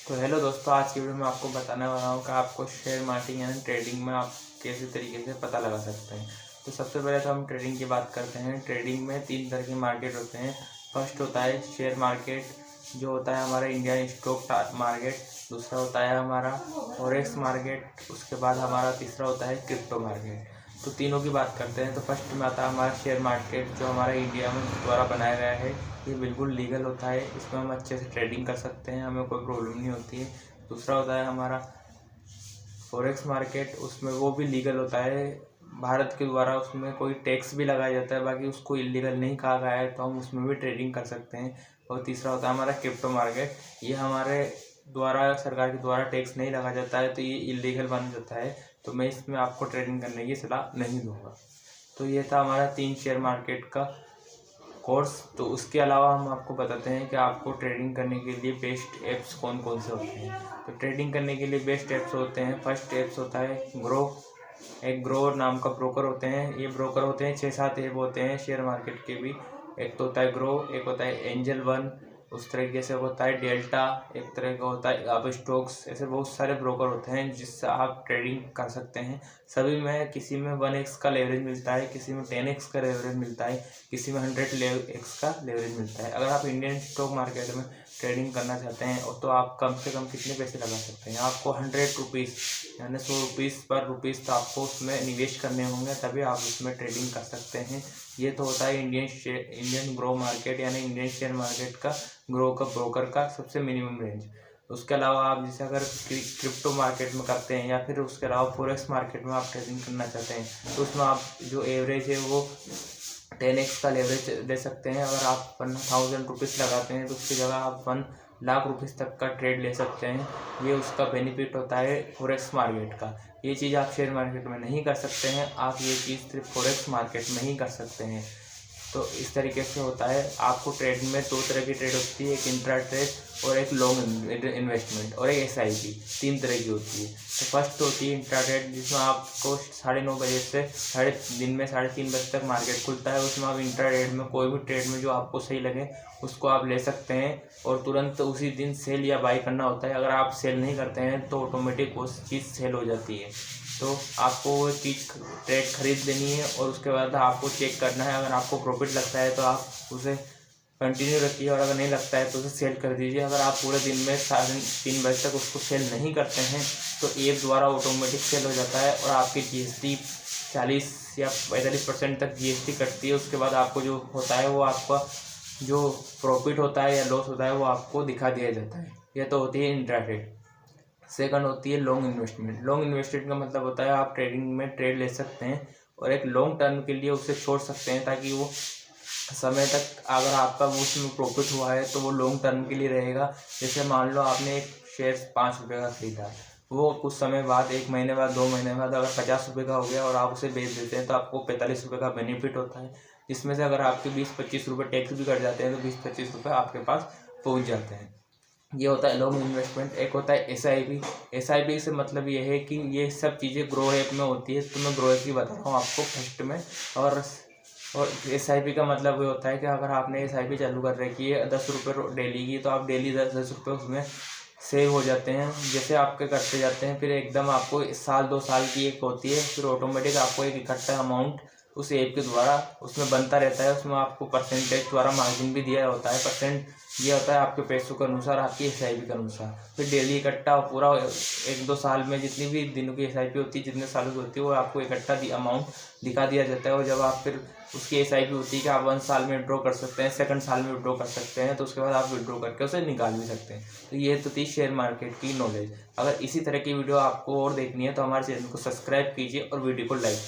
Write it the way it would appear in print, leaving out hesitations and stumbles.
तो हेलो दोस्तों, आज की वीडियो में आपको बताने वाला हूँ कि आपको शेयर मार्केटिंग यानी ट्रेडिंग में आप कैसे तरीके से पता लगा सकते हैं। तो सबसे पहले तो हम ट्रेडिंग की बात करते हैं। ट्रेडिंग में 3 तरह के मार्केट होते हैं। फर्स्ट होता है शेयर मार्केट, जो होता है हमारा इंडियन स्टॉक मार्केट। दूसरा होता है हमारा फॉरेक्स मार्केट। उसके बाद हमारा तीसरा होता है क्रिप्टो मार्केट। तो तीनों की बात करते हैं। तो फर्स्ट में आता है हमारा शेयर मार्केट, जो हमारा इंडिया में द्वारा बनाया गया है। ये बिल्कुल लीगल होता है, इसमें हम अच्छे से ट्रेडिंग कर सकते हैं, हमें कोई प्रॉब्लम नहीं होती है। दूसरा होता है हमारा फॉरेक्स मार्केट, उसमें वो भी लीगल होता है, भारत के द्वारा उसमें कोई टैक्स भी लगाया जाता है, बाकी उसको इलीगल नहीं कहा गया है, तो हम उसमें भी ट्रेडिंग कर सकते हैं। और तीसरा होता है हमारा क्रिप्टो मार्केट, ये हमारे द्वारा सरकार के द्वारा टैक्स नहीं लगाया जाता है, तो ये इलीगल बन जाता है, तो मैं इसमें आपको ट्रेडिंग करने की सलाह नहीं दूंगा। तो ये था हमारा 3 शेयर मार्केट का कोर्स। तो उसके अलावा हम आपको बताते हैं कि आपको ट्रेडिंग करने के लिए बेस्ट ऐप्स कौन कौन से होते हैं। तो ट्रेडिंग करने के लिए बेस्ट ऐप्स होते हैं, फर्स्ट ऐप्स होता है ग्रो। एक ग्रो नाम का ब्रोकर होते हैं, ये ब्रोकर होते हैं 6-7 ऐप होते हैं शेयर मार्केट के भी। एक तो होता है ग्रो, एक होता है एंजल वन, उस तरीके से होता है डेल्टा, एक तरह का होता है अब स्टॉक्स। ऐसे बहुत सारे ब्रोकर होते हैं जिससे आप ट्रेडिंग कर सकते हैं। सभी में किसी में 1x का लेवरेज मिलता है, किसी में 10x का लेवरेज मिलता है, किसी में 100x का लेवरेज मिलता है। अगर आप इंडियन स्टॉक मार्केट में ट्रेडिंग करना चाहते हैं और तो आप कम से कम कितने पैसे लगा सकते हैं, आपको 100 रुपीज़ यानी 100 रुपीज़ पर रुपीज़ तो आपको उसमें निवेश करने होंगे, तभी आप उसमें ट्रेडिंग कर सकते हैं। ये तो होता है इंडियन ग्रो मार्केट यानी इंडियन शेयर मार्केट का ग्रो का ब्रोकर का सबसे मिनिमम रेंज। उसके अलावा आप जैसे अगर क्रिप्टो मार्केट में करते हैं या फिर उसके अलावा फॉरेक्स मार्केट में आप ट्रेडिंग करना चाहते हैं, तो उसमें आप जो एवरेज है वो 10x का लेवरेज ले सकते हैं। अगर आप 1000 रुपीज़ लगाते हैं तो उसकी जगह आप 1 लाख रुपीज़ तक का ट्रेड ले सकते हैं। ये उसका बेनिफिट होता है फॉरेक्स मार्केट का। ये चीज़ आप शेयर मार्केट में नहीं कर सकते हैं, आप ये चीज़ सिर्फ फॉरेक्स मार्केट में ही कर सकते हैं। तो इस तरीके से होता है। आपको ट्रेडिंग में 2 तरह की ट्रेड होती है, एक इंट्रा ट्रेड और एक लॉन्ग इन्वेस्टमेंट और एक SIP, 3 तरह की होती है। तो फर्स्ट होती है इंट्रा ट्रेड, जिसमें आपको 9:30 बजे से दिन में 3:30 बजे तक मार्केट खुलता है। उसमें आप इंट्रा ट्रेड में कोई भी ट्रेड में जो आपको सही लगे उसको आप ले सकते हैं और तुरंत उसी दिन सेल या बाई करना होता है। अगर आप सेल नहीं करते हैं तो ऑटोमेटिक वो चीज़ सेल हो जाती है। तो आपको वो चीज़ ट्रेड खरीद लेनी है और उसके बाद आपको चेक करना है। अगर आपको प्रॉफिट लगता है तो आप उसे कंटिन्यू रखिए और अगर नहीं लगता है तो उसे सेल कर दीजिए। अगर आप पूरे दिन में 3:30 बजे तक उसको सेल नहीं करते हैं तो ऐप द्वारा ऑटोमेटिक सेल हो जाता है और आपकी GST 40 या 45% तक GST कटती है। उसके बाद आपको जो होता है वो आपका जो प्रॉफिट होता है या लॉस होता है वो आपको दिखा दिया जाता है। यह तो होती है इंट्राडे। सेकंड होती है लॉन्ग इन्वेस्टमेंट। लॉन्ग इन्वेस्टमेंट का मतलब होता है आप ट्रेडिंग में ट्रेड ले सकते हैं और एक लॉन्ग टर्म के लिए उसे छोड़ सकते हैं, ताकि वो समय तक अगर आपका वो उसमें प्रॉफिट हुआ है तो वो लॉन्ग टर्म के लिए रहेगा। जैसे मान लो आपने एक शेयर 5 रुपये का खरीदा, वो कुछ समय बाद 1 महीने बाद 2 महीने बाद अगर 50 रुपये का हो गया और आप उसे बेच देते हैं तो आपको 45 रुपये का बेनिफिट होता है, जिसमें से अगर आपके 20-25 रुपये टैक्स भी कट जाते हैं तो 20-25 रुपये आपके पास पहुँच जाते हैं। ये होता है लॉन्ग इन्वेस्टमेंट। एक होता है SIP से मतलब ये है कि ये सब चीज़ें ग्रो ऐप में होती है, तो मैं ग्रो ऐप की बता रहा हूँ आपको फर्स्ट में। और SIP का मतलब ये होता है कि अगर आपने SIP चालू कर रखी है 10 रुपये डेली की, तो आप डेली 10-10 रुपये उसमें सेव हो जाते हैं। जैसे आपके करते जाते हैं फिर एकदम आपको 1-2 साल की एक होती है, फिर ऑटोमेटिक आपको एक इकट्ठा अमाउंट उस ऐप के द्वारा उसमें बनता रहता है। उसमें आपको परसेंटेज द्वारा मार्जिन भी दिया होता है। परसेंट ये होता है आपके पैसों के अनुसार, आपकी SIP के अनुसार। फिर डेली इकट्ठा पूरा 1-2 साल में जितनी भी दिनों की SIP होती है, जितने सालों की होती है, वो आपको इकट्ठा अमाउंट दिखा दिया जाता है। और जब आप फिर उसकी SIP होती है कि आप 1 साल में विड्रॉ कर सकते हैं, 2nd साल में विड्रॉ कर सकते हैं, तो उसके बाद आप विड्रॉ करके उसे निकाल भी सकते हैं। तो ये तो थी शेयर मार्केट की नॉलेज। अगर इसी तरह की वीडियो आपको और देखनी है तो हमारे चैनल को सब्सक्राइब कीजिए और वीडियो को लाइक